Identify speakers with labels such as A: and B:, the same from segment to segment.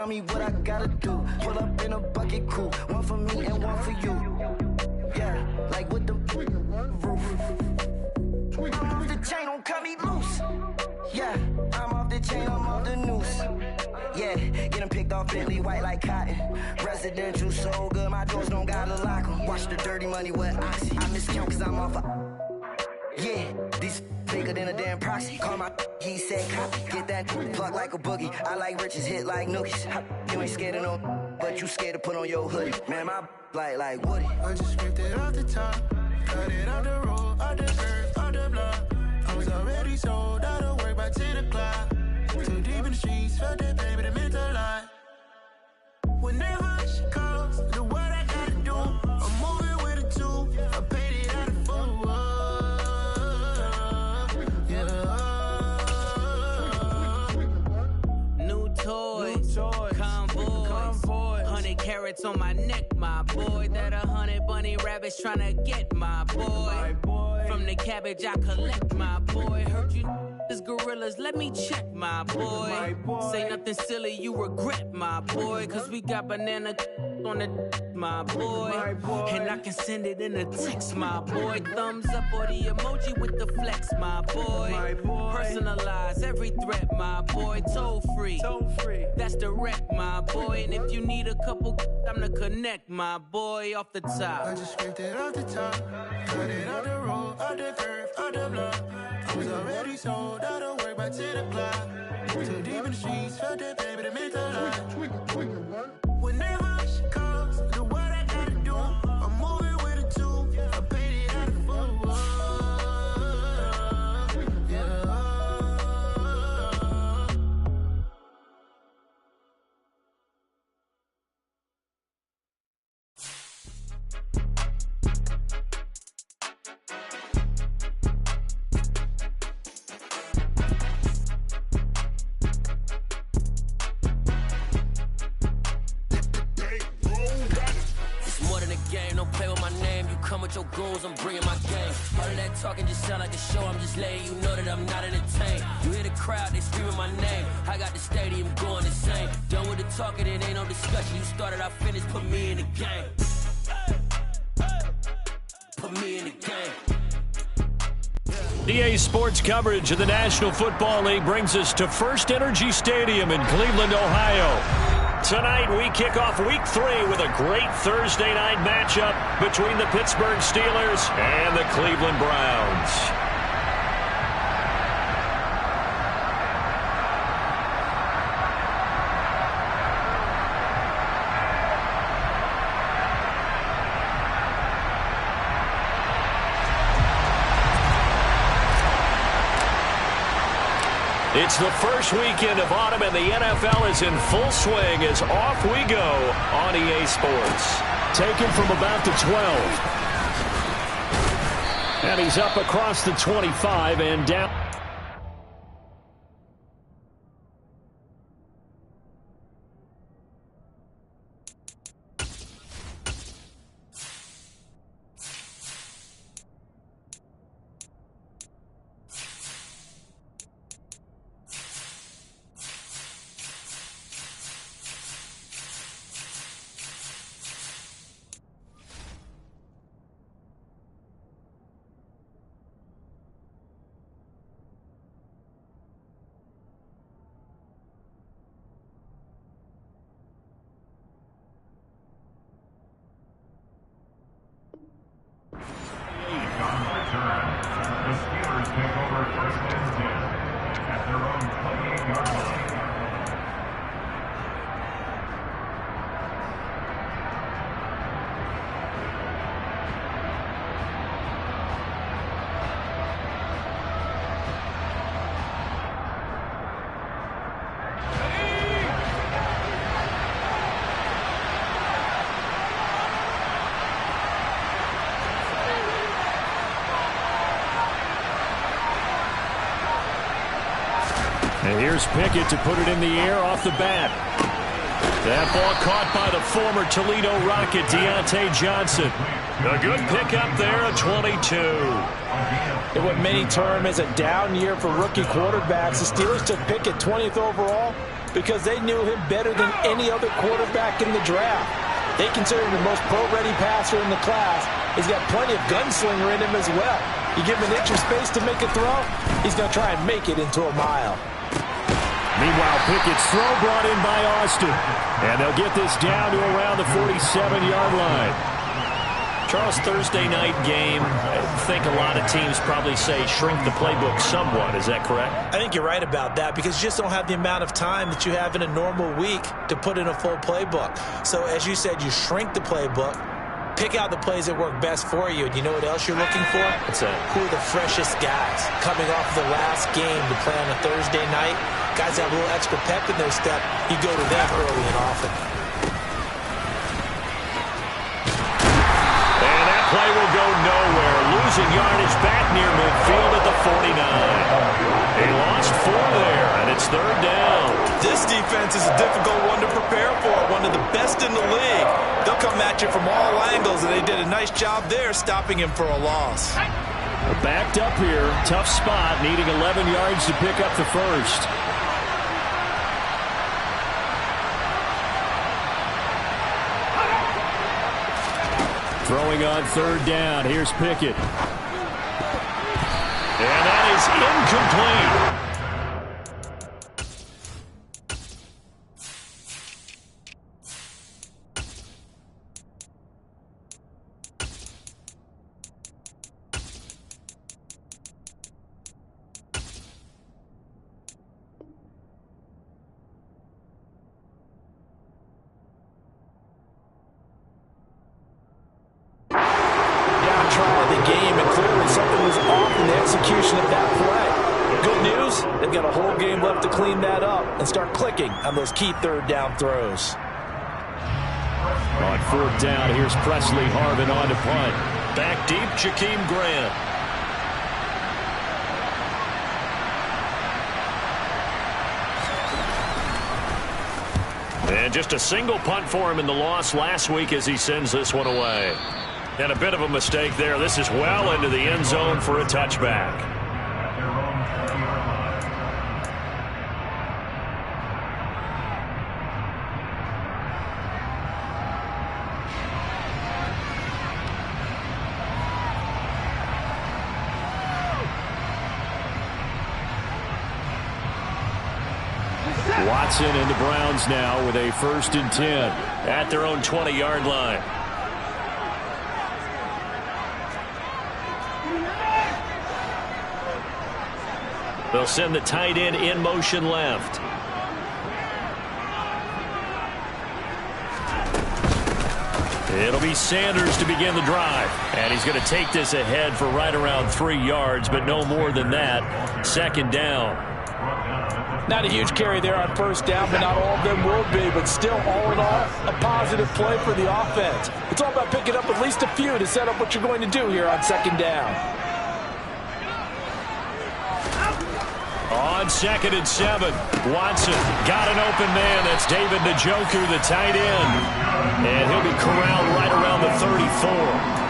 A: Tell me what I gotta do. Pull up in a bucket crew. One for me and one for you. Yeah, like with the roof. I'm off the chain, don't cut me loose. Yeah, I'm off the chain, I'm off the noose. Yeah, getting picked off Bentley, white like cotton. Residential so good, my doors don't gotta lock 'em. Watch the dirty money with oxy. I miscount cause I'm off yeah, these bigger than a damn proxy. Call my he said copy. Get that plug like a boogie. I like riches, hit like nookies. You ain't scared of no, but you scared to put on your hoodie. Man, my like Woody. I just ripped it off the top. Cut it off the road, off the curb, off the block. I was already sold out of work by 10 o'clock. Too deep in the streets, felt that baby, that meant a lot. Whenever she calls, do what I gotta do. I'm moving with a two. I paid it out of full.
B: Convoy. 100 carats on my neck, my boy. That 100 bunny rabbits tryna get my boy. From the cabbage I collect, my boy. Heard you is gorillas, let me check, my boy. Say nothing silly, you regret, my boy. Cause we got banana on the my boy. And I can send it in a text, my boy. Thumbs up or the emoji with the flex, my boy. Personalize every threat, my boy. Toll free. That's direct, my boy. And if you need a couple, I'm the connect, my boy. Off the top.
A: I just ripped it off the top. Cut it off the road, off the curve, off the block. I was already sold out of work by 10 o'clock. Too deep in the streets, felt that baby, that meant a lot. Whenever she calls, do what I gotta do. I'm moving with a two. I paid it out of full. Yeah.
C: Come with your goons, I'm bringing my game. All of that talking just sound like a show. I'm just letting you know that I'm not entertained. You hear the crowd, they screaming my name. I got the stadium going insane. Done with the talking, it ain't no discussion. You started, I finished, put me in the game. Put me in the game.
D: EA Sports coverage of the National Football League brings us to First Energy Stadium in Cleveland, Ohio. Tonight, we kick off Week 3 with a great Thursday night matchup between the Pittsburgh Steelers and the Cleveland Browns. It's the first weekend of autumn, and the NFL is in full swing as off we go on EA Sports. Taken from about the 12. And he's up across the 25 and down. And here's Pickett to put it in the air off the bat. That ball caught by the former Toledo Rocket, Deontay Johnson. A good pickup there, a 22.
E: In what many term as a down year for rookie quarterbacks, the Steelers took Pickett 20th overall.
F: because they knew him better than any other quarterback in the draft. They consider him the most pro-ready passer in the class. He's got plenty of gunslinger in him as well. You give him an inch of space to make a throw, he's going to try and make it into a mile.
D: Meanwhile, Pickett's throw brought in by Austin. And they'll get this down to around the 47-yard line. Charles, Thursday night game, I think a lot of teams probably say shrink the playbook somewhat. Is that correct?
F: I think you're right about that because you just don't have the amount of time that you have in a normal week to put in a full playbook. So as you said, you shrink the playbook, pick out the plays that work best for you. And you know what else you're looking for?
D: What's that?
F: Who are the freshest guys coming off the last game to play on a Thursday night? Guys have a little extra pep in their step. You go to them early and often.
D: And that play will go nowhere. Losing yardage back near midfield at the 49. They lost 4 there, and it's third down.
F: This defense is a difficult one to prepare for, one of the best in the league. They'll come at you from all angles, and they did a nice job there stopping him for a loss.
D: We're backed up here. Tough spot, needing 11 yards to pick up the first. Throwing on third down. Here's Pickett. And that is incomplete.
F: And start clicking on those key third down throws.
D: On fourth down, here's Presley Harvin on to punt. Back deep, Jakeem Grant. And just a single punt for him in the loss last week as he sends this one away. And a bit of a mistake there. This is well into the end zone for a touchback. Watson and the Browns now with a 1st and 10 at their own 20-yard line. They'll send the tight end in motion left. It'll be Sanders to begin the drive. And he's going to take this ahead for right around 3 yards, but no more than that. 2nd down.
F: Not a huge carry there on first down, but not all of them will be. But still, all in all, a positive play for the offense. It's all about picking up at least a few to set up what you're going to do here on 2nd down.
D: On 2nd and 7, Watson got an open man. That's David Njoku, the tight end. And he'll be corralled right around the 34.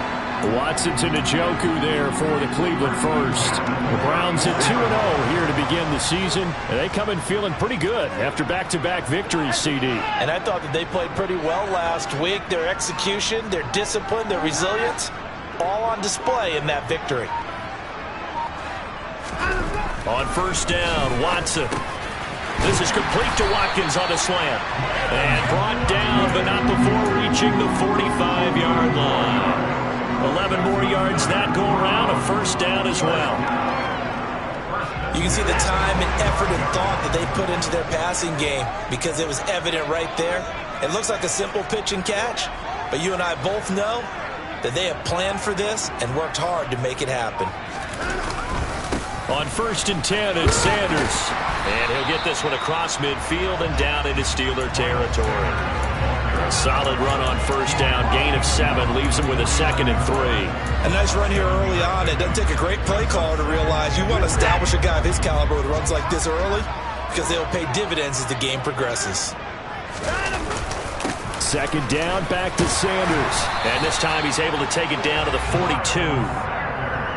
D: Watson to Njoku there for the Cleveland first. The Browns at 2-0 here to begin the season. And they come in feeling pretty good after back-to-back victories, CD.
F: And I thought that they played pretty well last week. Their execution, their discipline, their resilience, all on display in that victory.
D: On first down, Watson. This is complete to Watkins on a slant. And brought down, but not before reaching the 45-yard line. 11 more yards that go around, a 1st down as well.
F: You can see the time and effort and thought that they put into their passing game because it was evident right there. It looks like a simple pitch and catch, but you and I both know that they have planned for this and worked hard to make it happen.
D: On 1st and 10, it's Sanders. And he'll get this one across midfield and down into Steeler territory. A solid run on 1st down, gain of 7, leaves him with a 2nd and 3.
F: A nice run here early on. It doesn't take a great play caller to realize you want to establish a guy of his caliber with runs like this early because they'll pay dividends as the game progresses.
D: 2nd down, back to Sanders. And this time he's able to take it down to the 42.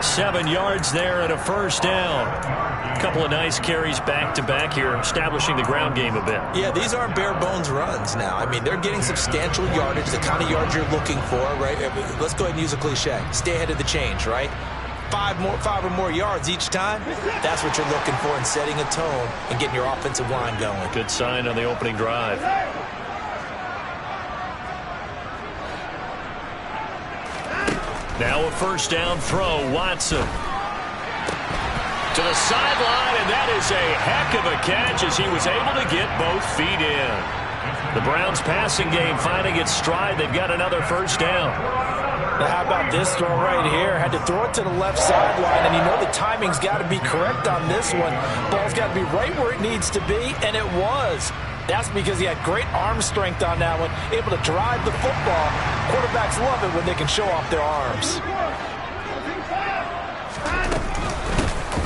D: 7 yards there and a first down. A couple of nice carries back-to-back here, establishing the ground game a bit.
F: Yeah, these aren't bare-bones runs now. I mean, they're getting substantial yardage, the kind of yards you're looking for, right? Let's go ahead and use a cliche. Stay ahead of the change, right? 5 or more yards each time, that's what you're looking for in setting a tone and getting your offensive line going.
D: Good sign on the opening drive. Now a first down throw, Watson. To the sideline, and that is a heck of a catch as he was able to get both feet in. The Browns passing game finding its stride. They've got another first down.
F: Now how about this throw right here? Had to throw it to the left sideline, and you know the timing's got to be correct on this one. Ball's got to be right where it needs to be, and it was. That's because he had great arm strength on that one, able to drive the football. Quarterbacks love it when they can show off their arms.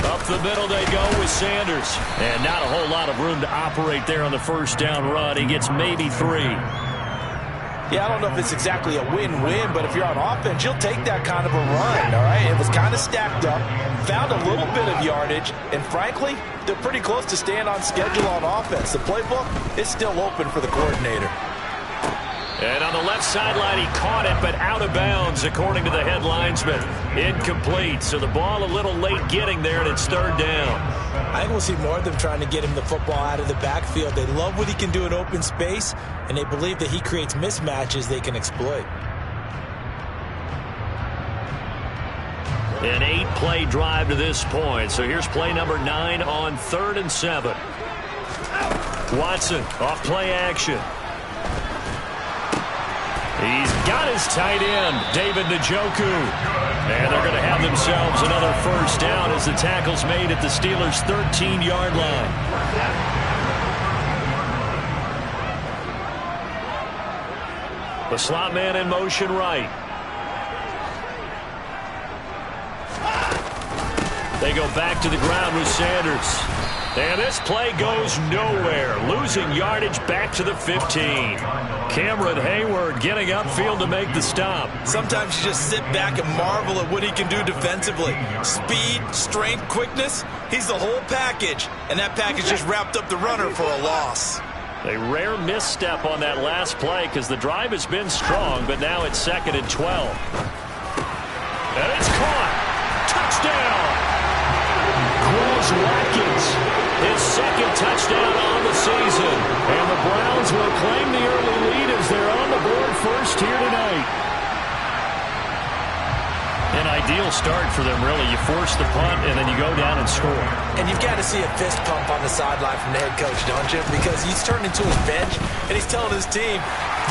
D: Up the middle they go with Sanders. And not a whole lot of room to operate there on the first down run. He gets maybe 3.
F: Yeah, I don't know if it's exactly a win-win, but if you're on offense, you'll take that kind of a run, all right? It was kind of stacked up, found a little bit of yardage, and frankly, they're pretty close to staying on schedule on offense. The playbook is still open for the coordinator.
D: And on the left sideline, he caught it, but out of bounds, according to the head linesman. Incomplete, so the ball a little late getting there, and it's third down.
F: I think we'll see more of them trying to get him the football out of the backfield. They love what he can do in open space, and they believe that he creates mismatches they can exploit.
D: An 8-play drive to this point. So here's play number 9 on 3rd and 7. Watson off play action. He's got his tight end, David Njoku. And they're going to have themselves another first down as the tackle's made at the Steelers' 13-yard line. The slot man in motion right. They go back to the ground with Sanders. And this play goes nowhere. Losing yardage back to the 15. Cameron Hayward getting upfield to make the stop.
F: Sometimes you just sit back and marvel at what he can do defensively. Speed, strength, quickness. He's the whole package. And that package just wrapped up the runner for a loss.
D: A rare misstep on that last play because the drive has been strong, but now it's 2nd and 12. And it's caught. Touchdown. Quez Watkins, his 2nd touchdown on the season. And the Browns will claim the early lead as they're on the board first here tonight. An ideal start for them, really. You force the punt, and then you go down and score.
F: And you've got to see a fist pump on the sideline from the head coach, don't you? Because he's turned into his bench, and he's telling his team,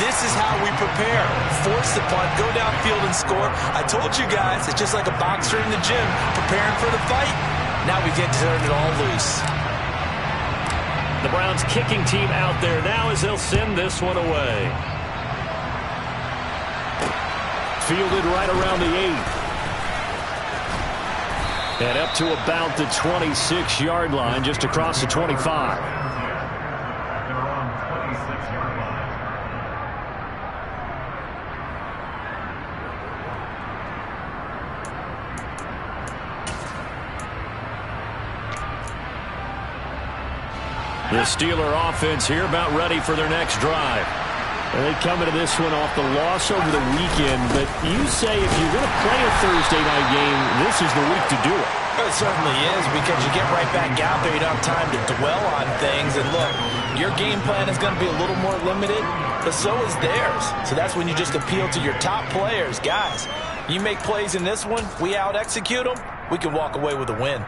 F: this is how we prepare. Force the punt, go downfield and score. I told you guys, it's just like a boxer in the gym preparing for the fight. Now we get to turn it all loose.
D: The Browns kicking team out there now as they'll send this one away. Fielded right around the 8. And up to about the 26-yard line, just across the 25. The Steeler offense here about ready for their next drive. And they come into this one off the loss over the weekend, but you say if you're going to play a Thursday night game, this is the week to do it.
F: It certainly is, because you get right back out there. You don't have time to dwell on things. And look, your game plan is going to be a little more limited, but so is theirs. So that's when you just appeal to your top players. Guys, you make plays in this one, we out-execute them, we can walk away with a win.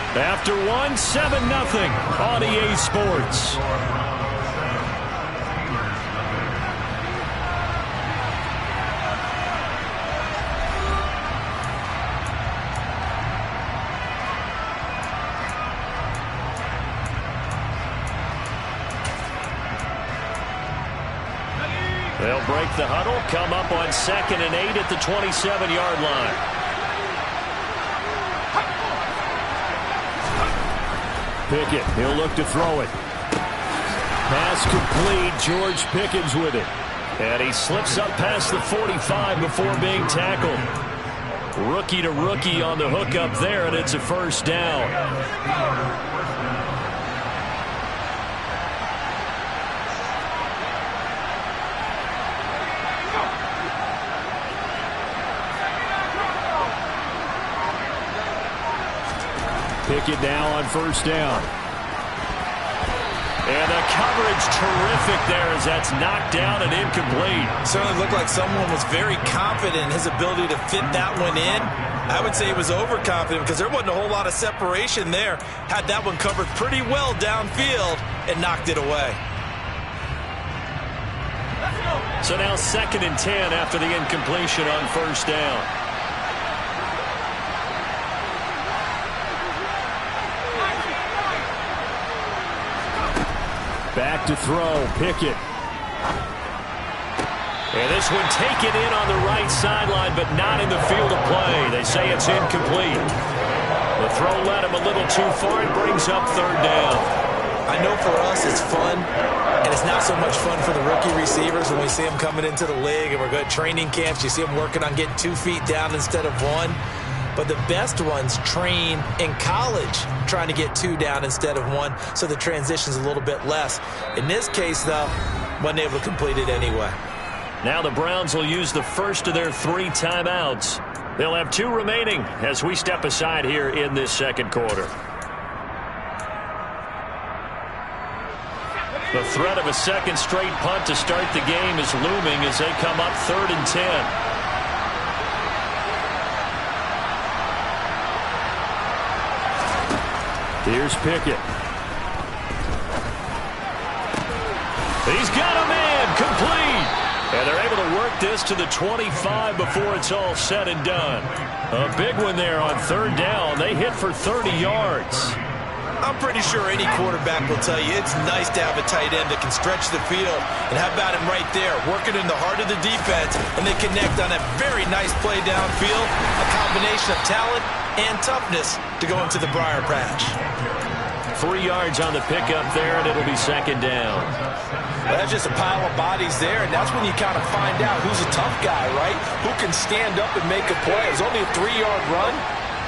D: After 7-0 on EA Sports. They'll break the huddle, come up on 2nd and 8 at the 27-yard line. Pickett, he'll look to throw it. Pass complete, George Pickens with it. And he slips up past the 45 before being tackled. Rookie to rookie on the hookup there, and it's a first down. Pickett now on first down. And the coverage terrific there as that's knocked down and incomplete.
F: Certainly looked like someone was very confident in his ability to fit that one in. I would say he was overconfident because there wasn't a whole lot of separation there. Had that one covered pretty well downfield and knocked it away.
D: So now 2nd and 10 after the incompletion on first down. Back to throw, Pickett. And this one taken in on the right sideline, but not in the field of play. They say it's incomplete. The throw led him a little too far and brings up 3rd down.
F: I know for us it's fun, and it's not so much fun for the rookie receivers when we see them coming into the league and we're going to training camps. You see them working on getting 2 feet down instead of 1. But the best ones train in college trying to get 2 down instead of 1, so the transition's a little bit less. In this case, though, wasn't able to complete it anyway.
D: Now the Browns will use the first of their 3 timeouts. They'll have 2 remaining as we step aside here in this second quarter. The threat of a second straight punt to start the game is looming as they come up 3rd and 10. Here's Pickett. He's got a man, complete. And they're able to work this to the 25 before it's all said and done. A big one there on 3rd down. They hit for 30 yards.
F: I'm pretty sure any quarterback will tell you it's nice to have a tight end that can stretch the field. And how about him right there, working in the heart of the defense, and they connect on a very nice play downfield, a combination of talent and toughness to go into the briar patch.
D: 3 yards on the pickup there, and it'll be 2nd down.
F: Well, that's just a pile of bodies there, and that's when you kind of find out who's a tough guy, right? Who can stand up and make a play. It's only a 3-yard run,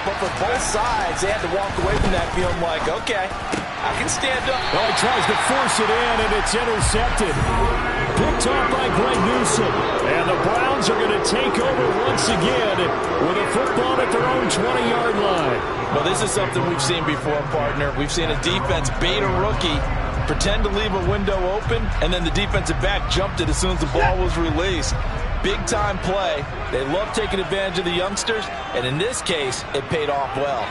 F: but for both sides, they had to walk away from that feeling like, okay, I can stand up.
D: Well, he tries to force it in, and it's intercepted. Picked off by Greg Newsome. And the Browns are going to take over once again with a football at their own 20-yard line.
F: Well, this is something we've seen before, partner. We've seen a defense bait a rookie, pretend to leave a window open, and then the defensive back jumped it as soon as the ball was released. Big-time play. They love taking advantage of the youngsters, and in this case, it paid off well.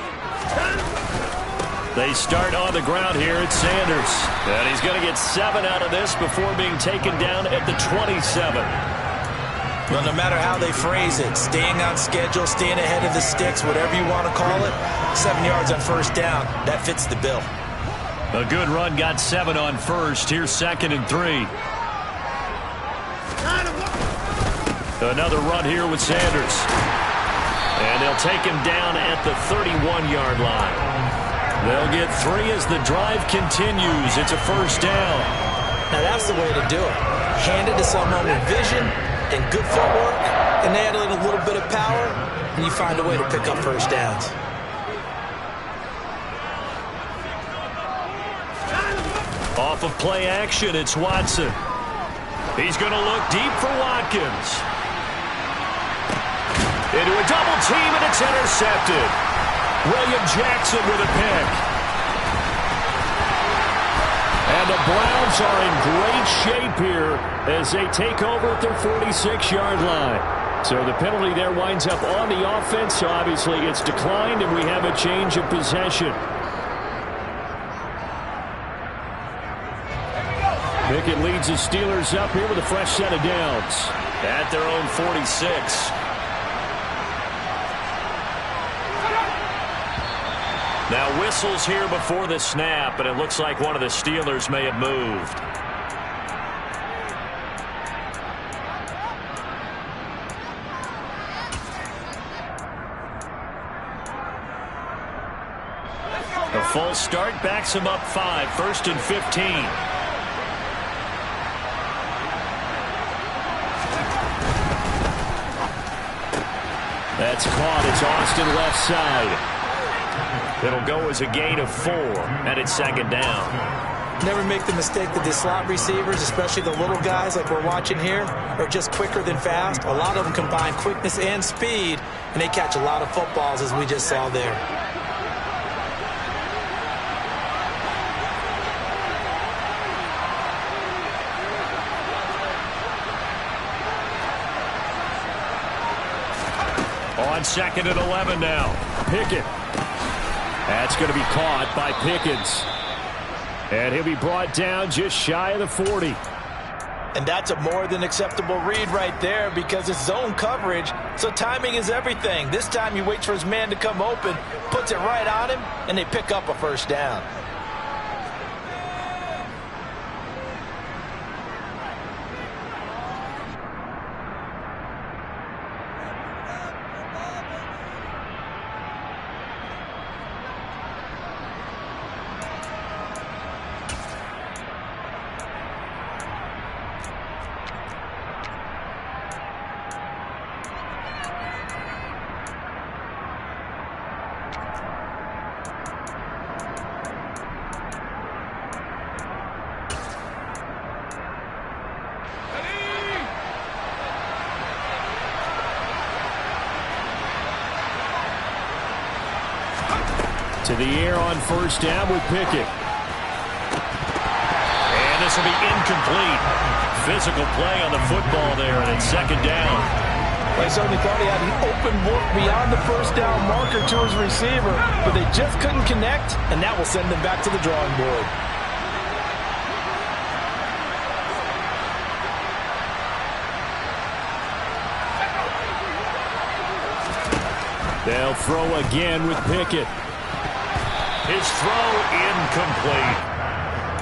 D: They start on the ground here at Sanders. And he's going to get 7 out of this before being taken down at the 27.
F: Well, no matter how they phrase it, staying on schedule, staying ahead of the sticks, whatever you want to call it, 7 yards on first down, that fits the bill.
D: A good run got 7 on first. Here's 2nd and 3. Another run here with Sanders. And they'll take him down at the 31-yard line. They'll get 3 as the drive continues. It's a first down.
F: Now that's the way to do it. Hand it to someone with vision and good footwork, and add in a little bit of power, and you find a way to pick up first downs.
D: Off of play action, it's Watson. He's going to look deep for Watkins. Into a double team, and it's intercepted. William Jackson with a pick. And the Browns are in great shape here as they take over at their 46-yard line. So the penalty there winds up on the offense, so obviously it's declined, and we have a change of possession. Pickett leads the Steelers up here with a fresh set of downs at their own 46. Now whistles here before the snap, and it looks like one of the Steelers may have moved. A false start backs him up 5, 1st and 15. That's caught. It's Austin left side. It'll go as a gain of 4, and it's second down.
F: Never make the mistake that the slot receivers, especially the little guys like we're watching here, are just quicker than fast. A lot of them combine quickness and speed, and they catch a lot of footballs, as we just saw there.
D: On second and 11 now. Pickett. That's going to be caught by Pickens. And he'll be brought down just shy of the 40.
F: And that's a more than acceptable read right there because it's zone coverage, so timing is everything. This time he waits for his man to come open, puts it right on him, and they pick up a first down.
D: To the air on first down with Pickett. And this will be incomplete. Physical play on the football there, and it's second down.
F: They certainly thought he had an open look beyond the first down marker to his receiver, but they just couldn't connect, and that will send them back to the drawing board.
D: They'll throw again with Pickett. His throw incomplete.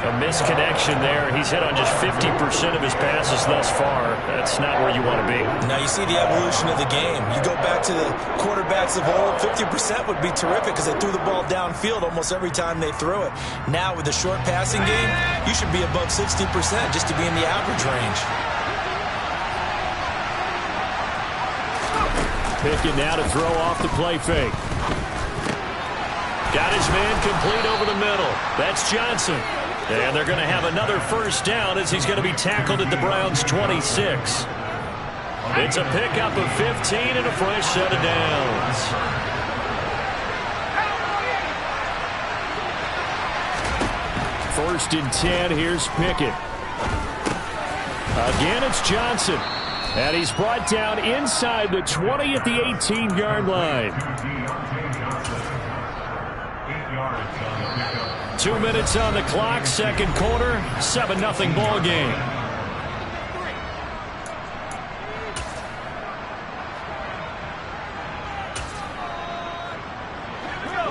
D: A misconnection there. He's hit on just 50% of his passes thus far. That's not where you want to be.
F: Now you see the evolution of the game. You go back to the quarterbacks of old, 50% would be terrific because they threw the ball downfield almost every time they threw it. Now with the short passing game, you should be above 60% just to be in the average range.
D: Pickett now to throw off the play fake. Got his man complete over the middle. That's Johnson. And they're going to have another first down as he's going to be tackled at the Browns' 26. It's a pickup of 15 and a fresh set of downs. First and 10, here's Pickett. Again, it's Johnson. And he's brought down inside the 20 at the 18-yard line. 2 minutes on the clock, second quarter, 7-0 ball game.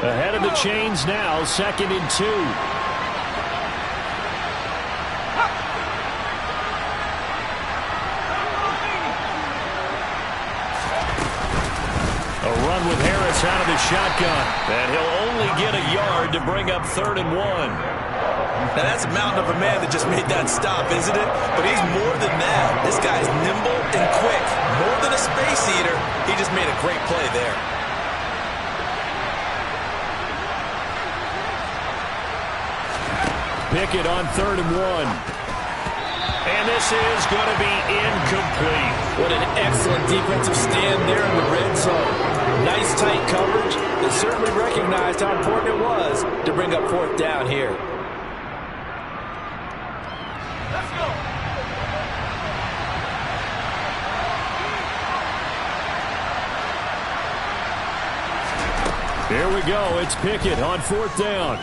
D: Ahead of the chains now, second and 2. With Harris out of the shotgun, and he'll only get a yard to bring up 3rd and 1.
F: Now that's a mountain of a man that just made that stop, isn't it? But he's more than that. This guy's nimble and quick. More than a space eater, he just made a great play there.
D: Pickett on 3rd and 1. And this is going to be incomplete.
F: What an excellent defensive stand there in the red zone. Nice tight coverage. They certainly recognized how important it was to bring up 4th down here.
E: Let's go.
D: Here we go. It's Pickett on 4th down.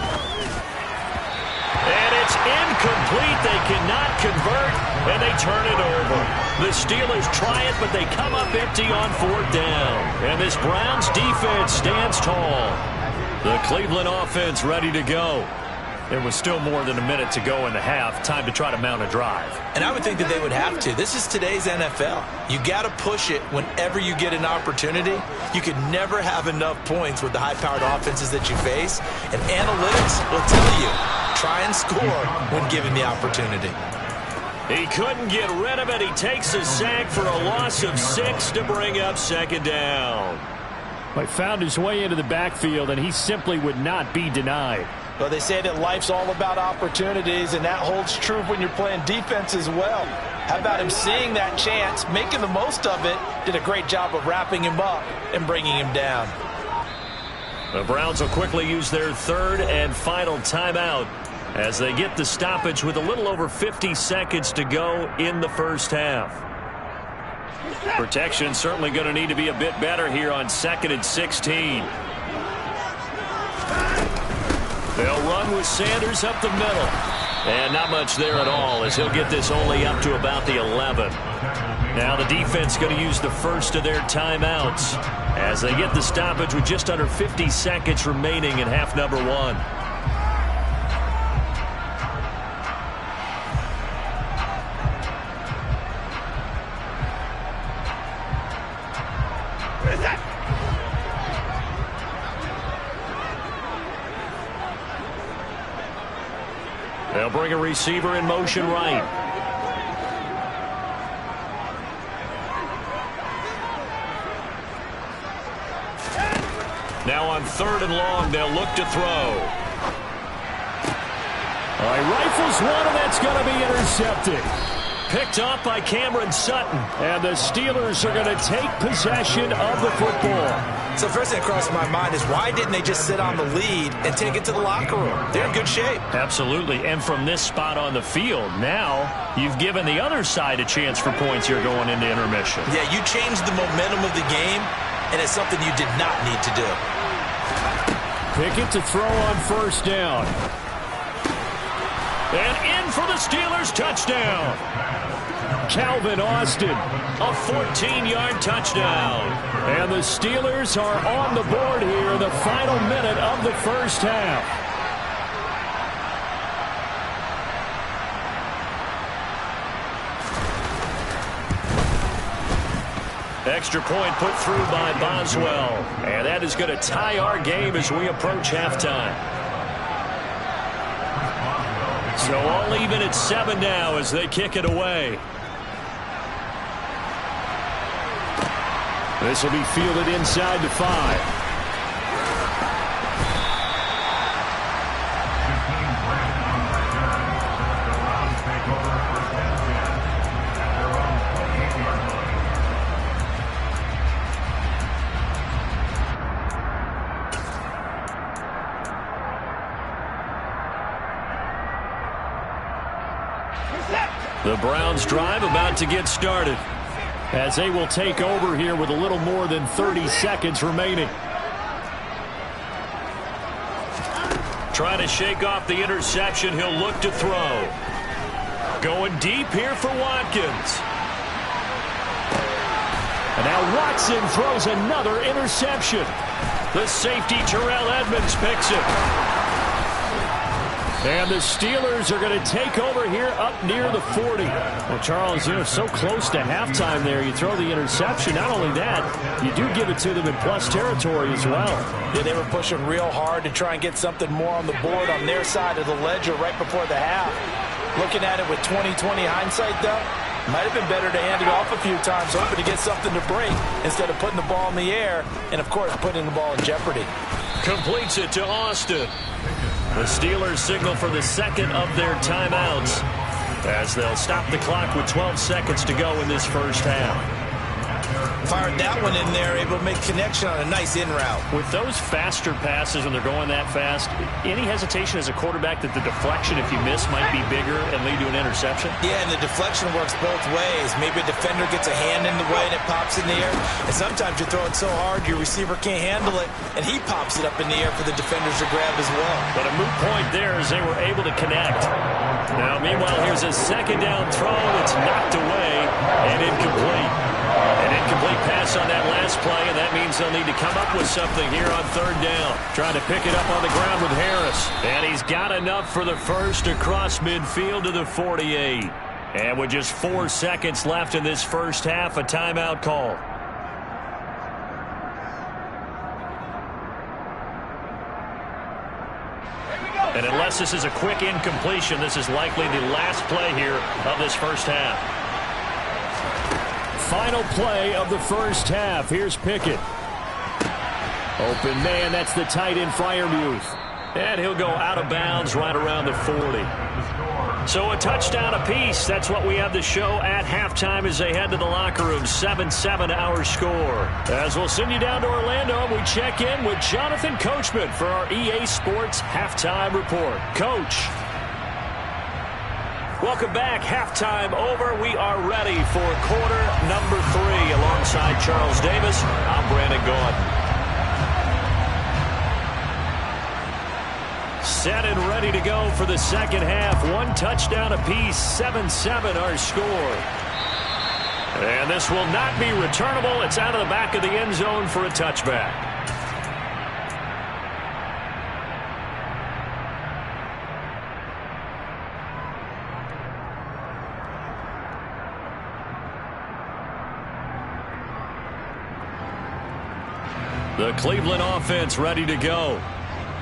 D: And it's incomplete. They cannot convert, and they turn it over. The Steelers try it, but they come up empty on 4th down. And this Browns defense stands tall. The Cleveland offense ready to go. There was still more than a minute to go in the half. Time to try to mount a drive.
F: And I would think that they would have to. This is today's NFL. You got to push it whenever you get an opportunity. You could never have enough points with the high-powered offenses that you face. And analytics will tell you, try and score when given the opportunity.
D: He couldn't get rid of it. He takes a sack for a loss of 6 to bring up 2nd down. He found his way into the backfield, and he simply would not be denied.
F: Well, they say that life's all about opportunities, and that holds true when you're playing defense as well. How about him seeing that chance, making the most of it, did a great job of wrapping him up and bringing him down.
D: The Browns will quickly use their third and final timeout as they get the stoppage with a little over 50 seconds to go in the first half. Protection certainly going to need to be a bit better here on 2nd and 16. They'll run with Sanders up the middle. And not much there at all as he'll get this only up to about the 11. Now the defense going to use the first of their timeouts as they get the stoppage with just under 50 seconds remaining in half number 1. They'll bring a receiver in motion right. Now on 3rd and long, they'll look to throw. He rifles one, and that's going to be intercepted. Picked off by Cameron Sutton. And the Steelers are going to take possession of the football.
F: So first thing that crossed my mind is why didn't they just sit on the lead and take it to the locker room? They're in good shape.
D: Absolutely. And from this spot on the field, now you've given the other side a chance for points here going into intermission.
F: Yeah, you changed the momentum of the game, and it's something you did not need to do.
D: Pickett to throw on 1st down. And in for the Steelers touchdown. Calvin Austin, a 14-yard touchdown. And the Steelers are on the board here in the final minute of the first half. Extra point put through by Boswell. And that is going to tie our game as we approach halftime. So all even at 7 now as they kick it away. This will be fielded inside the 5. The Browns drive about to get started as they will take over here with a little more than 30 seconds remaining. Trying to shake off the interception. He'll look to throw. Going deep here for Watkins. And now Watson throws another interception. The safety Terrell Edmonds picks it. And the Steelers are going to take over here up near the 40. Well, Charles, so close to halftime there. You throw the interception. Not only that, you do give it to them in plus territory as well.
F: Yeah, they were pushing real hard to try and get something more on the board on their side of the ledger right before the half. Looking at it with 20/20 hindsight, though, might have been better to hand it off a few times, hoping to get something to break instead of putting the ball in the air and, of course, putting the ball in jeopardy.
D: Completes it to Austin. The Steelers signal for the second of their timeouts as they'll stop the clock with 12 seconds to go in this first half.
F: Fired that one in there, able to make connection on a nice in route.
D: With those faster passes when they're going that fast, any hesitation as a quarterback that the deflection, if you miss, might be bigger and lead to an interception?
F: Yeah, and the deflection works both ways. Maybe a defender gets a hand in the way and it pops in the air. And sometimes you throw it so hard your receiver can't handle it, and he pops it up in the air for the defenders to grab as well.
D: But a moot point there as they were able to connect. Now, meanwhile, here's a second down throw that's knocked away and incomplete. An incomplete pass on that last play, and that means they'll need to come up with something here on 3rd down. Trying to pick it up on the ground with Harris. And he's got enough for the first across midfield to the 48. And with just 4 seconds left in this first half, a timeout call. And unless this is a quick incompletion, this is likely the last play here of this first half. Final play of the first half. Here's Pickett. Open man, that's the tight end Freiermuth. And he'll go out of bounds right around the 40. So a touchdown apiece. That's what we have to show at halftime as they head to the locker room. 7-7 our score. As we'll send you down to Orlando, we check in with Jonathan Coachman for our EA Sports Halftime Report. Coach. Welcome back. Halftime over. We are ready for quarter number 3. Alongside Charles Davis, I'm Brandon Gaudin. Set and ready to go for the second half. One touchdown apiece. 7-7 our score. And this will not be returnable. It's out of the back of the end zone for a touchback. The Cleveland offense ready to go.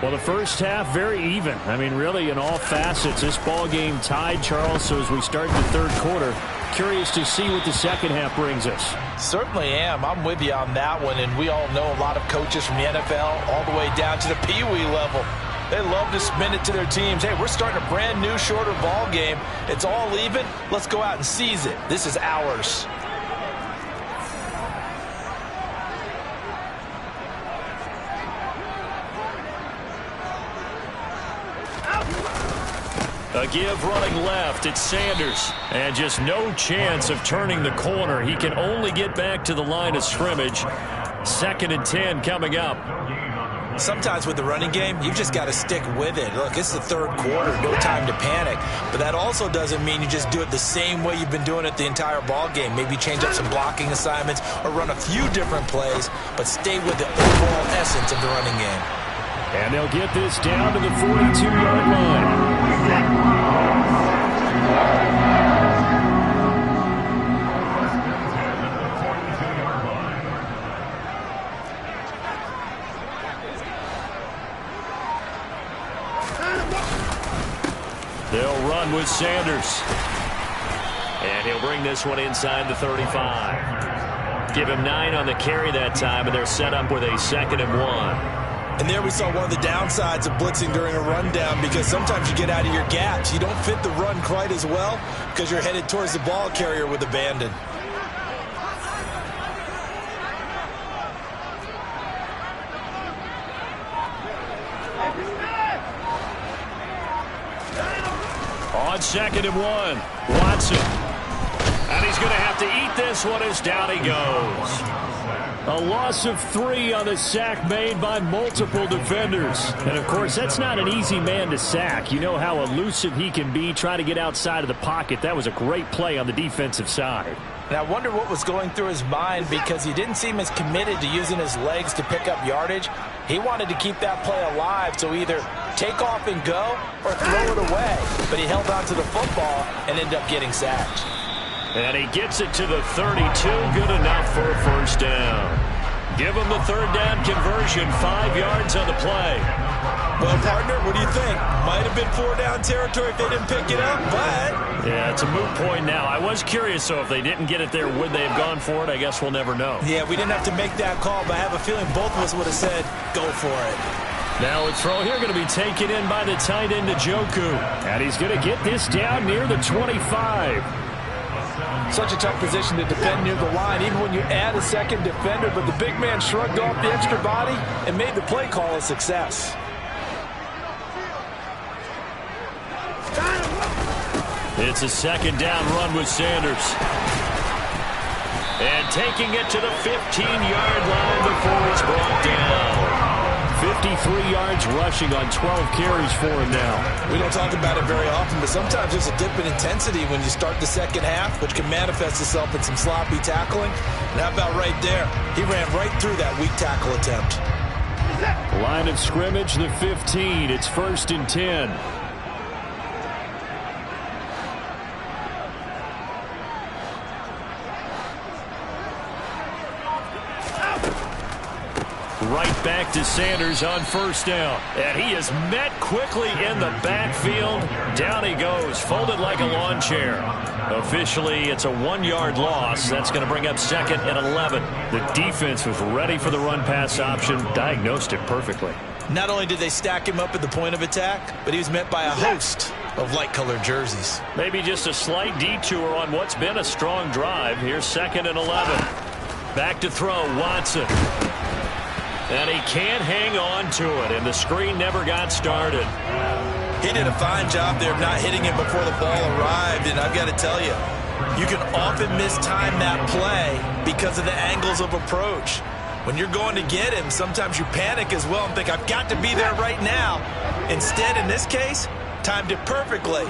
D: Well, the first half, very even. I mean, really, in all facets, this ball game tied, Charles. So as we start the third quarter, curious to see what the second half brings us.
F: Certainly am. I'm with you on that one. And we all know a lot of coaches from the NFL all the way down to the Pee Wee level. They love to spin it to their teams. Hey, we're starting a brand new, shorter ball game. It's all even. Let's go out and seize it. This is ours.
D: A give running left. It's Sanders. And just no chance of turning the corner. He can only get back to the line of scrimmage. 2nd and 10 coming up.
F: Sometimes with the running game, you've just got to stick with it. Look, it's the third quarter. No time to panic. But that also doesn't mean you just do it the same way you've been doing it the entire ball game. Maybe change up some blocking assignments or run a few different plays, but stay with the overall essence of the running game.
D: And they'll get this down to the 42-yard line. They'll run with Sanders. And he'll bring this one inside the 35. Give him 9 on the carry that time, and they're set up with a 2nd and 1.
F: And there we saw one of the downsides of blitzing during a rundown, because sometimes you get out of your gaps. You don't fit the run quite as well because you're headed towards the ball carrier with abandon.
D: On 2nd and 1, Watson. And he's going to have to eat this one as down he goes. A loss of 3 on the sack made by multiple defenders. And, of course, that's not an easy man to sack. You know how elusive he can be, try to get outside of the pocket. That was a great play on the defensive side.
F: And I wonder what was going through his mind, because he didn't seem as committed to using his legs to pick up yardage. He wanted to keep that play alive, so either take off and go or throw it away. But he held on to the football and ended up getting sacked.
D: And he gets it to the 32. Good enough for a first down. Give him the 3rd down conversion. 5 yards on the play.
F: Well, partner, what do you think? Might have been 4-down territory if they didn't pick it up, but...
D: Yeah, it's a moot point now. I was curious, so if they didn't get it there, would they have gone for it? I guess we'll never know.
F: Yeah, we didn't have to make that call, but I have a feeling both of us would have said, go for it.
D: Now a throw here going to be taken in by the tight end, Njoku. And he's going to get this down near the 25.
F: Such a tough position to defend near the line, even when you add a second defender, but the big man shrugged off the extra body and made the play call a success.
D: It's a 2nd down run with Sanders. And taking it to the 15-yard line before it's brought down. 53 yards rushing on 12 carries for him now.
F: We don't talk about it very often, but sometimes there's a dip in intensity when you start the second half, which can manifest itself in some sloppy tackling. And how about right there? He ran right through that weak tackle attempt.
D: Line of scrimmage, the 15. It's 1st and 10. right back to Sanders on first down. And he is met quickly in the backfield. Down he goes, folded like a lawn chair. Officially, it's a 1-yard loss. That's going to bring up 2nd and 11. The defense was ready for the run-pass option, diagnosed it perfectly.
F: Not only did they stack him up at the point of attack, but he was met by a host of light-colored jerseys.
D: Maybe just a slight detour on what's been a strong drive. Here's 2nd and 11. Back to throw, Watson. And he can't hang on to it, and the screen never got started.
F: He did a fine job there of not hitting him before the ball arrived, and I've got to tell you, you can often mistime that play because of the angles of approach. When you're going to get him, sometimes you panic as well and think, I've got to be there right now. Instead, in this case, timed it perfectly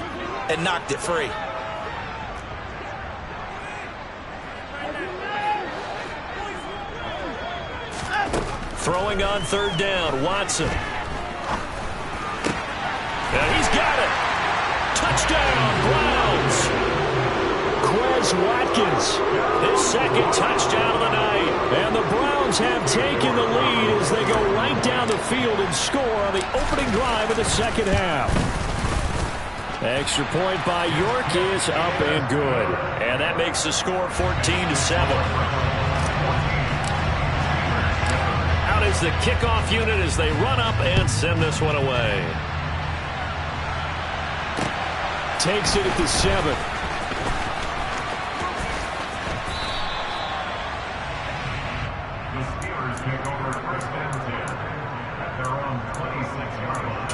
F: and knocked it free.
D: Throwing on 3rd down, Watson. And he's got it. Touchdown, Browns. Quez Watkins, his 2nd touchdown of the night. And the Browns have taken the lead as they go right down the field and score on the opening drive of the 2nd half. Extra point by York is up and good. And that makes the score 14-7. Out is the kickoff unit as they run up and send this one away. Takes it at the 7.
E: Take over 1st and 10 at their own 26-yard line.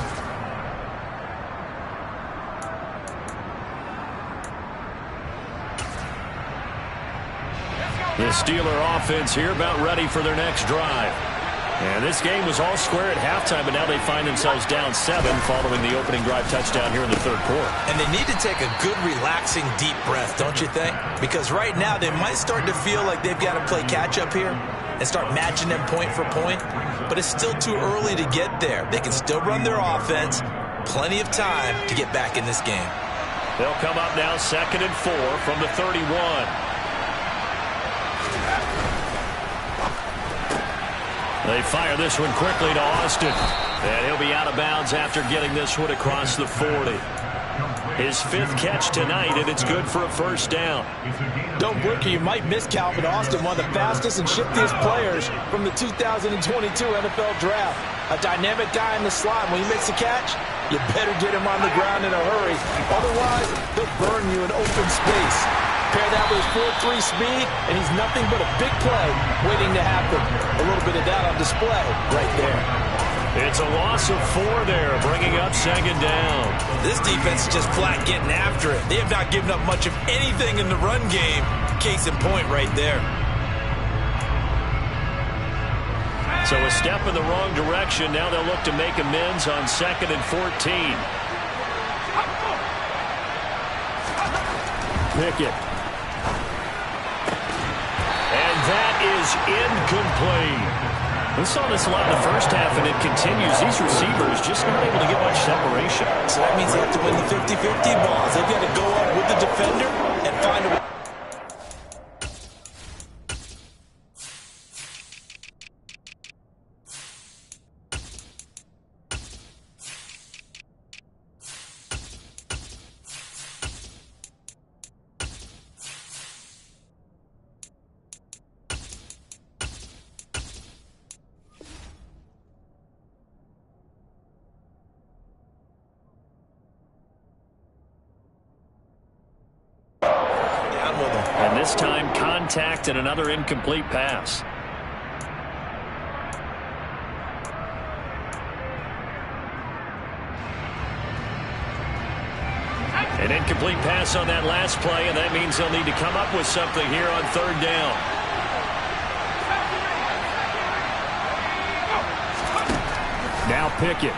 D: The Steeler offense here about ready for their next drive. And this game was all square at halftime, but now they find themselves down 7 following the opening drive touchdown here in the 3rd quarter.
F: And they need to take a good, relaxing, deep breath, don't you think? Because right now they might start to feel like they've got to play catch-up here and start matching them point for point. But it's still too early to get there. They can still run their offense. Plenty of time to get back in this game.
D: They'll come up now 2nd and 4 from the 31. They fire this one quickly to Austin. And he'll be out of bounds after getting this one across the 40. His 5th catch tonight, and it's good for a 1st down.
F: Don't blink or you might miss Calvin Austin, one of the fastest and shiftiest players from the 2022 NFL Draft. A dynamic guy in the slot. When he makes a catch, you better get him on the ground in a hurry. Otherwise, he'll burn you in open space. Pair that with his 4.3 speed, and he's nothing but a big play waiting to happen. A little bit of that on display right there.
D: It's a loss of 4 there, bringing up 2nd down.
F: This defense is just flat getting after it. They have not given up much of anything in the run game. Case in point right there.
D: So a step in the wrong direction. Now they'll look to make amends on 2nd and 14. Pickett. And that is incomplete. We saw this a lot in the 1st half, and it continues. These receivers just not able to get much separation.
F: So that means they have to win the 50-50 balls. They've got to go up with the defender and find a way.
D: And this time, contact and another incomplete pass. An incomplete pass on that last play, and that means they'll need to come up with something here on 3rd down. Now Pickett.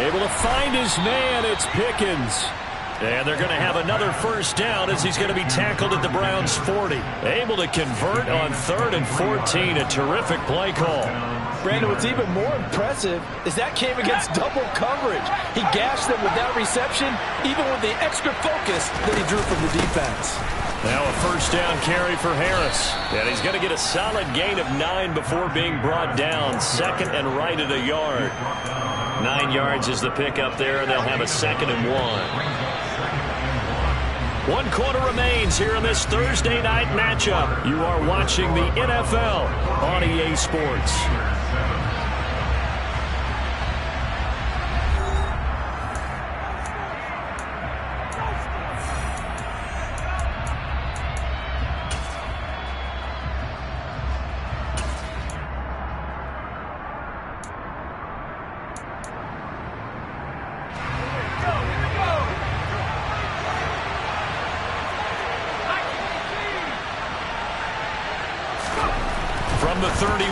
D: Able to find his man. It's Pickens. And they're going to have another 1st down as he's going to be tackled at the Browns' 40. Able to convert on 3rd and 14. A terrific play call.
F: Brandon, what's even more impressive is that came against double coverage. He gashed them with that reception, even with the extra focus that he drew from the defense.
D: Now a first down carry for Harris. And he's going to get a solid gain of 9 before being brought down. Second and right at a yard. 9 yards is the pickup there, and they'll have a 2nd and 1. 1 quarter remains here in this Thursday night matchup. You are watching the NFL on EA Sports. From the 31,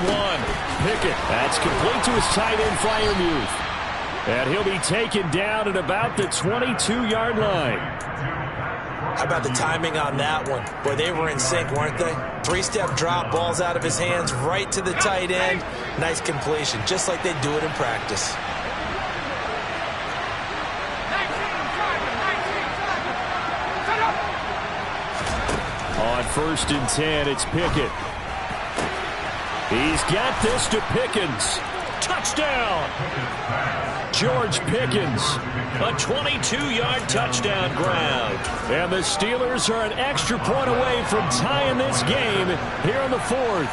D: Pickett. That's complete to his tight end, Freiermuth. And he'll be taken down at about the 22-yard line.
F: How about the timing on that one? Boy, they were in sync, weren't they? 3-step drop, balls out of his hands, right to the tight end. Nice completion, just like they do it in practice.
D: On 1st and 10, it's Pickett. He's got this to Pickens. Touchdown! George Pickens, a 22-yard touchdown grab. And the Steelers are an extra point away from tying this game here in the 4th.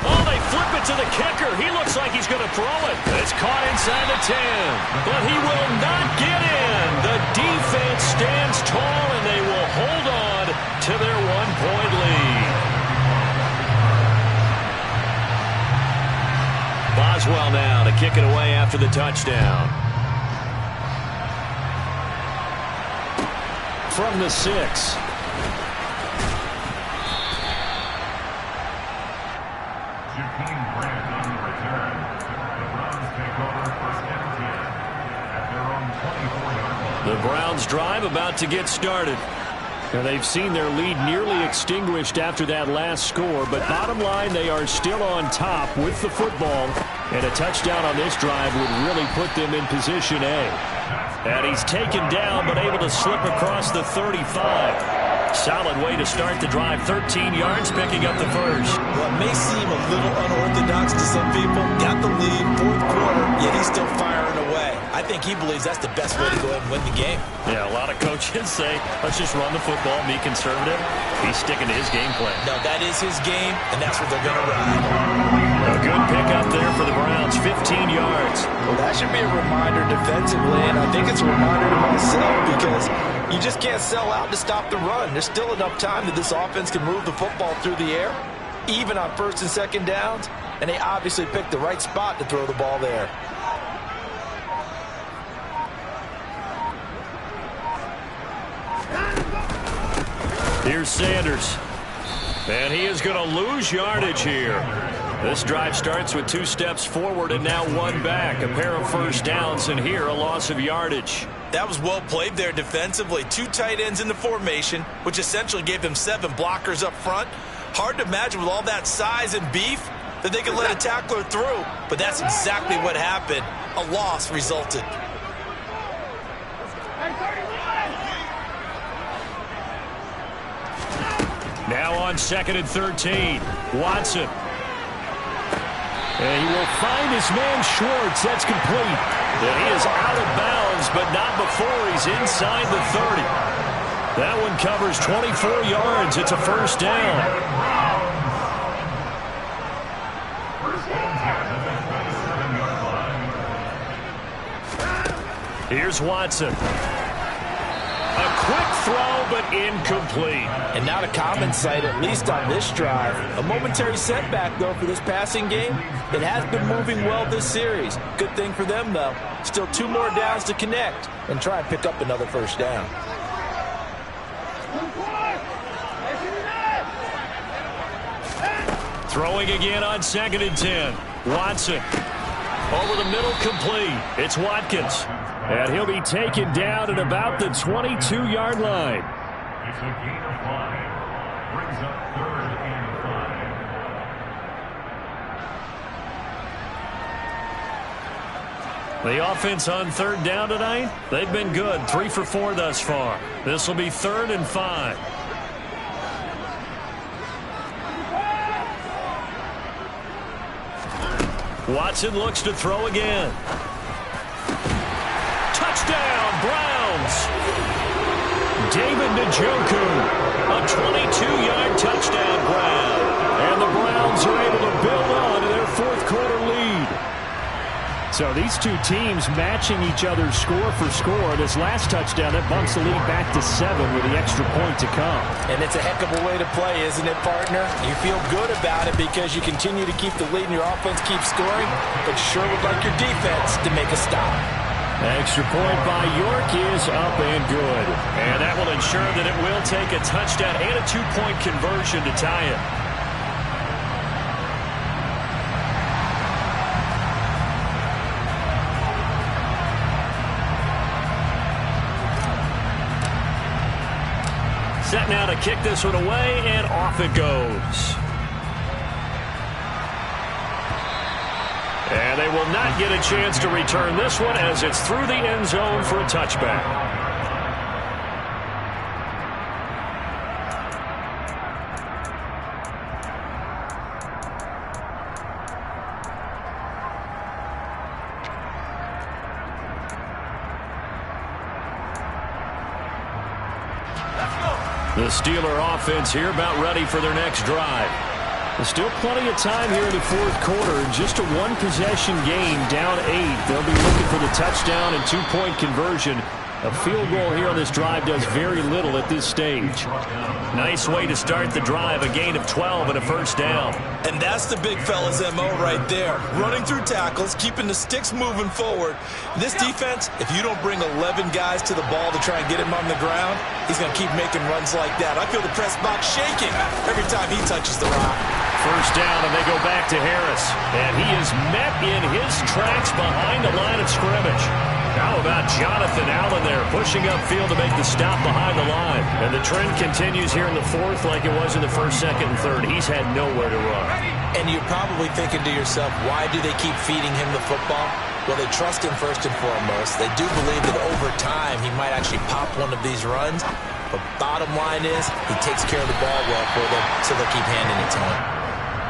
D: Oh, they flip it to the kicker. He looks like he's going to throw it. It's caught inside the 10, but he will not get in. The defense stands tall, and they will hold on to their 1-point lead. Boswell now to kick it away after the touchdown. From the 6. The Browns drive about to get started. Now they've seen their lead nearly extinguished after that last score, but bottom line, they are still on top with the football, and a touchdown on this drive would really put them in position A. And he's taken down, but able to slip across the 35. Solid way to start the drive. 13 yards, picking up the first.
F: What may seem a little unorthodox to some people, got the lead, 4th quarter, yet he's still firing away. I think he believes that's the best way to go ahead and win the game.
D: Yeah, a lot of coaches say, let's just run the football and be conservative. He's sticking to his game plan.
F: No, that is his game, and that's what they're going to run.
D: A good pickup there for the Browns, 15 yards.
F: Well, that should be a reminder defensively, and I think it's a reminder to myself because you just can't sell out to stop the run. There's still enough time that this offense can move the football through the air, even on 1st and 2nd downs, and they obviously picked the right spot to throw the ball there.
D: Here's Sanders. And he is going to lose yardage here. This drive starts with 2 steps forward and now 1 back. A pair of first downs, and here a loss of yardage.
F: That was well played there defensively. 2 tight ends in the formation, which essentially gave them 7 blockers up front. Hard to imagine with all that size and beef that they could let a tackler through. But that's exactly what happened. A loss resulted.
D: Now on 2nd and 13. Watson. And he will find his man Schwartz. That's complete. And he is out of bounds, but not before he's inside the 30. That one covers 24 yards. It's a first down. Here's Watson. A quick throw, but incomplete.
F: And not a common sight, at least on this drive. A momentary setback, though, for this passing game. It has been moving well this series. Good thing for them, though. Still 2 more downs to connect and try and pick up another first down.
D: Throwing again on 2nd and 10. Watson. Over the middle, complete. It's Watkins. And he'll be taken down at about the 22-yard line.
E: It's a gain of 5. Brings up 3rd and 5.
D: The offense on third down tonight, they've been good. 3 for 4 thus far. This will be 3rd and 5. Watson looks to throw again. Touchdown, Browns. David Njoku, a 22-yard touchdown grab. And the Browns are able to build on to their 4th quarter lead.
G: So these two teams matching each other's score for score. This last touchdown, that bumps the lead back to 7 with the extra point to come.
F: And it's a heck of a way to play, isn't it, partner? You feel good about it because you continue to keep the lead and your offense keeps scoring, but you sure would like your defense to make a stop.
D: Extra point by York is up and good. And that will ensure that it will take a touchdown and a 2-point conversion to tie it. Set now to kick this one away, and off it goes. And they will not get a chance to return this one as it's through the end zone for a touchback. The Steeler offense here about ready for their next drive. There's still plenty of time here in the 4th quarter. Just a 1-possession game, down 8. They'll be looking for the touchdown and 2-point conversion. A field goal here on this drive does very little at this stage. Nice way to start the drive, a gain of 12 and a first down.
F: And that's the big fella's MO right there. Running through tackles, keeping the sticks moving forward. This defense, if you don't bring 11 guys to the ball to try and get him on the ground, he's going to keep making runs like that. I feel the press box shaking every time he touches the rock.
D: First down, and they go back to Harris. And he is met in his tracks behind the line of scrimmage. How about Jonathan Allen there, pushing upfield to make the stop behind the line. And the trend continues here in the 4th like it was in the 1st, 2nd, and 3rd. He's had nowhere to run.
F: And you're probably thinking to yourself, why do they keep feeding him the football? Well, they trust him first and foremost. They do believe that over time he might actually pop one of these runs. But bottom line is he takes care of the ball well for them, so they'll keep handing it to him.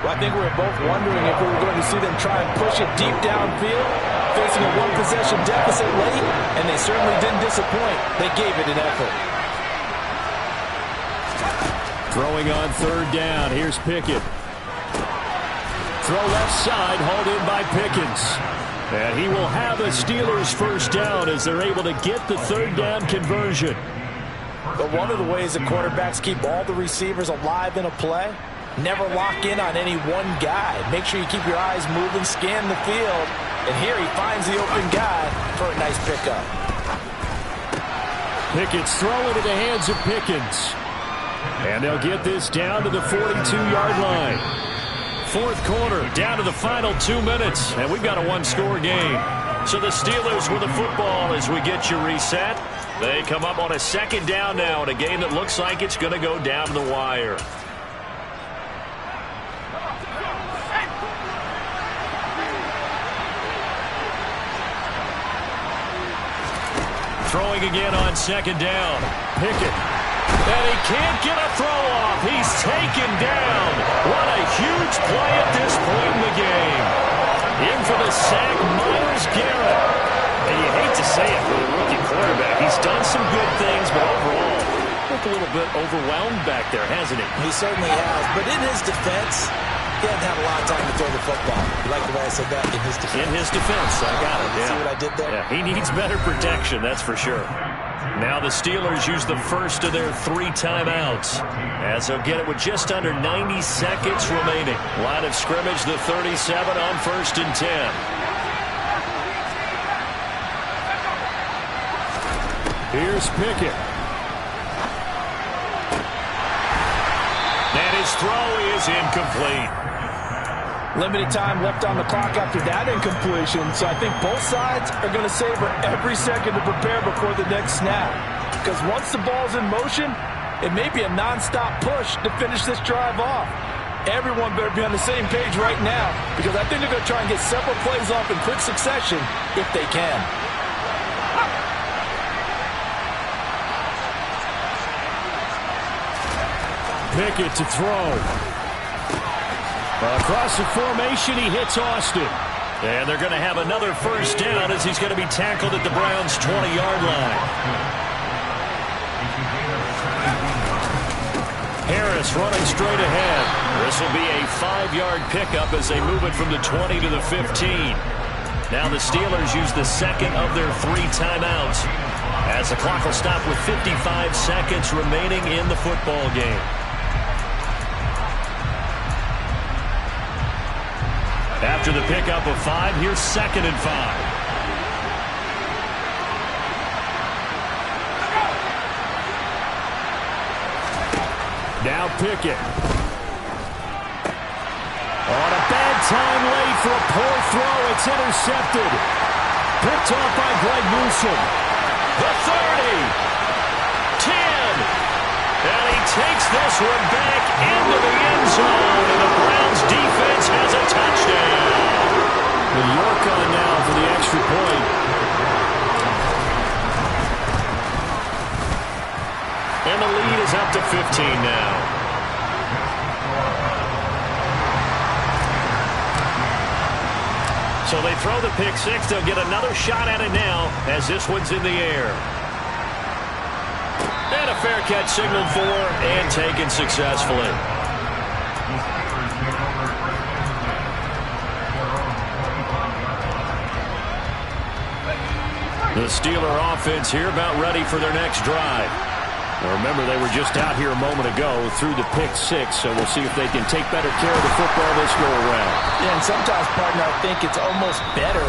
H: Well, I think we were both wondering if we were going to see them try and push it deep downfield, facing a 1-possession deficit late, and they certainly didn't disappoint. They gave it an effort.
D: Throwing on 3rd down. Here's Pickett. Throw left side, hauled in by Pickens. And he will have a Steelers first down as they're able to get the 3rd down conversion.
H: But one of the ways the quarterbacks keep all the receivers alive in a play, never lock in on any one guy. Make sure you keep your eyes moving, scan the field. And here he finds the open guy for a nice pickup.
D: Pickett's throw into the hands of Pickens. And they'll get this down to the 42-yard line. 4th quarter, down to the final 2 minutes. And we've got a 1-score game. So the Steelers with the football as we get you reset. They come up on a 2nd down now in a game that looks like it's going to go down to the wire. Throwing again on 2nd down. Pickett. And he can't get a throw off. He's taken down. What a huge play at this point in the game. In for the sack, Myles Garrett. And you hate to say it for the rookie quarterback. He's done some good things, but overall, looked a little bit overwhelmed back there, hasn't he?
F: He certainly has. But in his defense, he hasn't had a lot of time to throw the football. You like the way I said that? In his defense.
D: In his defense. I got it.
F: See what I did there?
D: Yeah, he needs better protection, that's for sure. Now the Steelers use the first of their 3 timeouts as they'll get it with just under 90 seconds remaining. Line of scrimmage, the 37 on 1st and 10. Here's Pickett. And his throw is incomplete.
H: Limited time left on the clock after that incompletion, so I think both sides are going to savor every second to prepare before the next snap. Because once the ball's in motion, it may be a nonstop push to finish this drive off. Everyone better be on the same page right now because I think they're going to try and get several plays off in quick succession if they can.
G: Pickett to throw. Across the formation, he hits Austin.
D: And they're going to have another first down as he's going to be tackled at the Browns' 20-yard line. Harris running straight ahead. This will be a 5-yard pickup as they move it from the 20 to the 15. Now the Steelers use the second of their 3 timeouts as the clock will stop with 55 seconds remaining in the football game. After the pickup of 5, here's 2nd and 5.
G: Now Pickett. On a bad time late for a poor throw. It's intercepted. Picked off by Greg Newsome.
D: The 30. 10. And he takes this one back into the end zone. And the Browns defense has a touchdown.
G: New York on now for the extra point.
D: And the lead is up to 15 now. So they throw the pick 6. They'll get another shot at it now as this one's in the air. And a fair catch signaled for and taken successfully. The Steeler offense here about ready for their next drive.
G: Now remember, they were just out here a moment ago through the pick 6, so we'll see if they can take better care of the football this go around.
H: Yeah, and sometimes, partner, I think it's almost better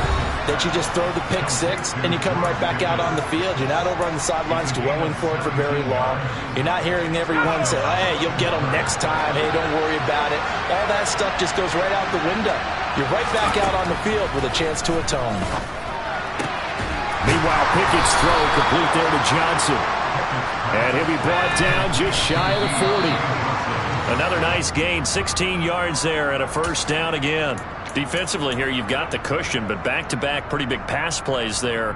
H: that you just throw the pick 6 and you come right back out on the field. You're not over on the sidelines dwelling for it for very long. You're not hearing everyone say, hey, you'll get them next time. Hey, don't worry about it. All that stuff just goes right out the window. You're right back out on the field with a chance to atone.
G: Meanwhile, Pickett's throw complete there to Johnson. And he'll be brought down just shy of the 40.
D: Another nice gain, 16 yards there and a first down again. Defensively here, you've got the cushion, but back-to-back pretty big pass plays there.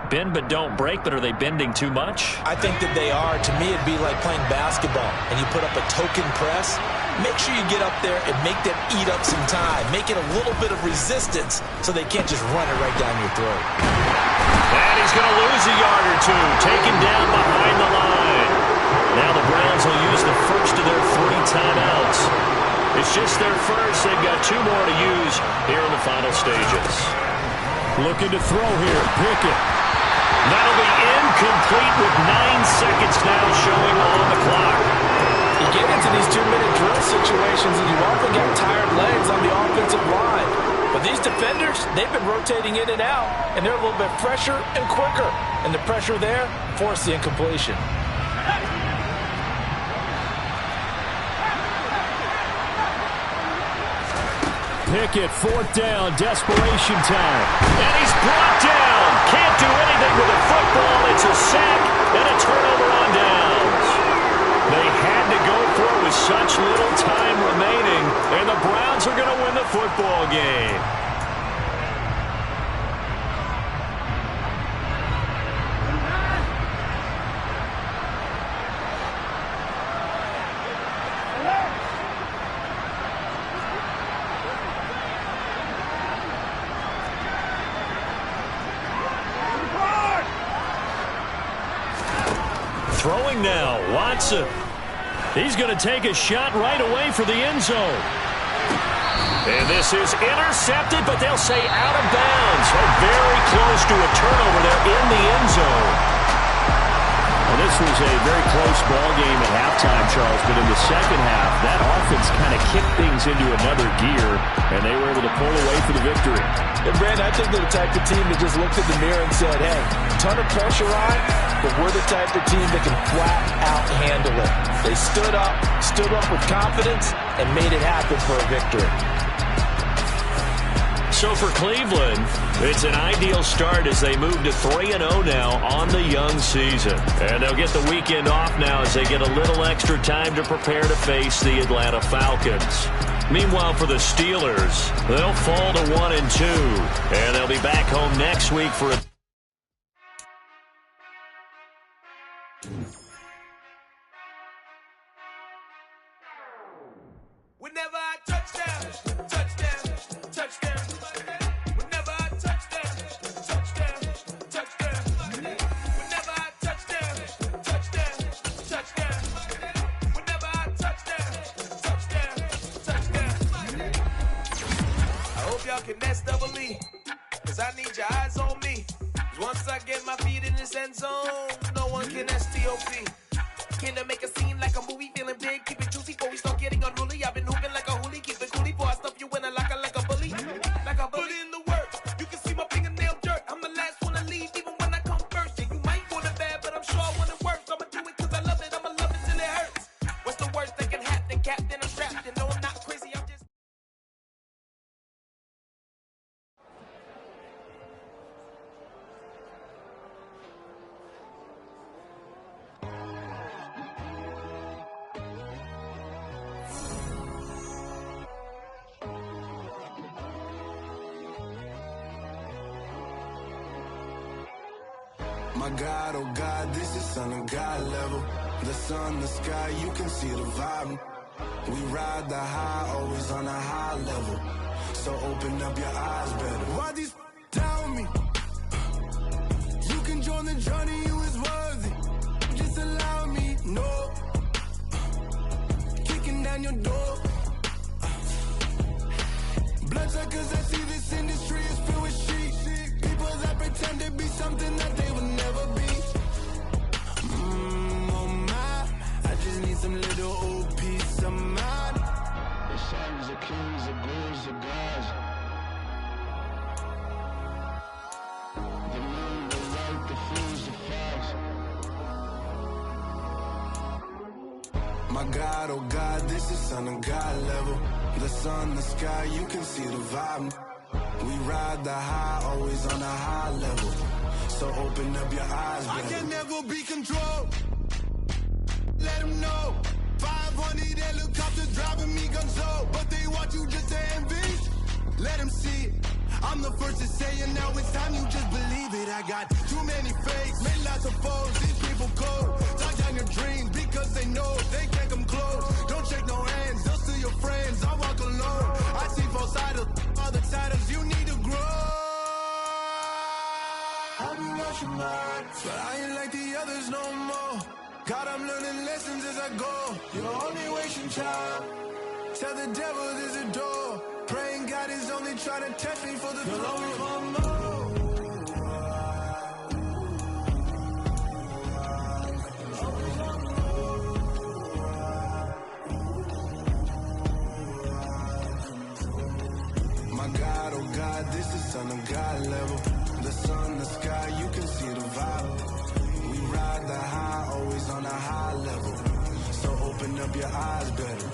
D: Bend but don't break, but are they bending too much?
H: I think that they are. To me, it'd be like playing basketball, and you put up a token press. Make sure you get up there and make them eat up some time. Make it a little bit of resistance so they can't just run it right down your throat.
D: And he's going to lose a yard or two, taken down behind the line. Now the Browns will use the first of their 3 timeouts. It's just their first. They've got 2 more to use here in the final stages.
G: Looking to throw here. Pickett.
D: That'll be incomplete with 9 seconds now showing on the clock.
H: You get into these 2-minute drill situations and you often get tired legs on the offensive line. But these defenders, they've been rotating in and out, and they're a little bit fresher and quicker. And the pressure there forced the incompletion.
G: Pickett, 4th down, desperation time.
D: And he's brought down. Can't do anything with a football. It's a sack and a turnover on downs. They had to go for it with such little time remaining, and the Browns are going to win the football game. Throwing now, Watson. He's going to take a shot right away for the end zone. And this is intercepted, but they'll say out of bounds. So very close to a turnover there in the end zone.
G: Well, this was a very close ball game at halftime, Charles, but in the second half, that offense kind of kicked things into another gear, and they were able to pull away for the victory.
H: And, Brandon, I think they're the type of team that just looked at the mirror and said, hey, ton of pressure on, but we're the type of team that can flat out handle it. They stood up with confidence, and made it happen for a victory.
D: So for Cleveland, it's an ideal start as they move to 3-0 now on the young season. And they'll get the weekend off now as they get a little extra time to prepare to face the Atlanta Falcons. Meanwhile, for the Steelers, they'll fall to 1-2, and they'll be back home next week for a...
I: Whenever I touchdown, touchdown, touchdown. Whenever I touchdown, touchdown, touchdown. Whenever I touchdown, touchdown, touchdown. Whenever I touchdown, touchdown, touchdown. I hope y'all can S-double-E, 'cause I need your eyes on me. 'Cause once I get my feet in this end zone, no one can S-T-O-P. Came to make a scene like a movie, feeling big, keep it juicy before we start getting unruly. I've been hooping like a hoolie, keep it coolie before I stuff you in a locker like a bully. Like a bully. Put in the work, you can see my fingernail dirt. I'm the last one to leave, even when I come first. Yeah, you might want it bad, but I'm sure I want it worse. I'ma do it 'cause I love it, I'ma love it till it hurts. What's the worst that can happen, Captain? I'm strapped, and no, I'm not crazy, I'm just...
J: My God, oh God, this is Son of God level. The sun, the sky, you can see the vibe. We ride the high, always on a high level. So open up your eyes better. Why these tell me? You can join the journey, you is worthy. Just allow me, no. Kicking down your door. Bloodsuckers, I see this industry is filled with sheep. People that pretend to be something that they will never be. Oh my, I just need some little old peace of mind. The sons of kings, the bulls, the gods. The moon, the light, the fools, the facts. My God, oh God, this is Son of God level. The sun, the sky, you can see the vibe. We ride the high, always on a high level. So open up your eyes, baby. I can never be controlled. Let them know. 500 helicopters driving me gunso. But they want you just to envy. Let them see it. I'm the first to say it, now it's time you just believe it. I got too many fakes, made lots of foes. These people cold. Talk down your dreams because they know they can't come close. Don't shake no hands, they'll steal your friends. I walk alone. I see both sides of other titles. You need to grow. I've been watching mine, but I ain't like the others no more. God, I'm learning lessons as I go. You're only wasting time. Tell the devil there's a door. Praying God is only trying to test me for the glory. My God, oh God, this is Son of God level. The sun, the sky, you can see the vibe. We ride the high, always on a high level. So open up your eyes better.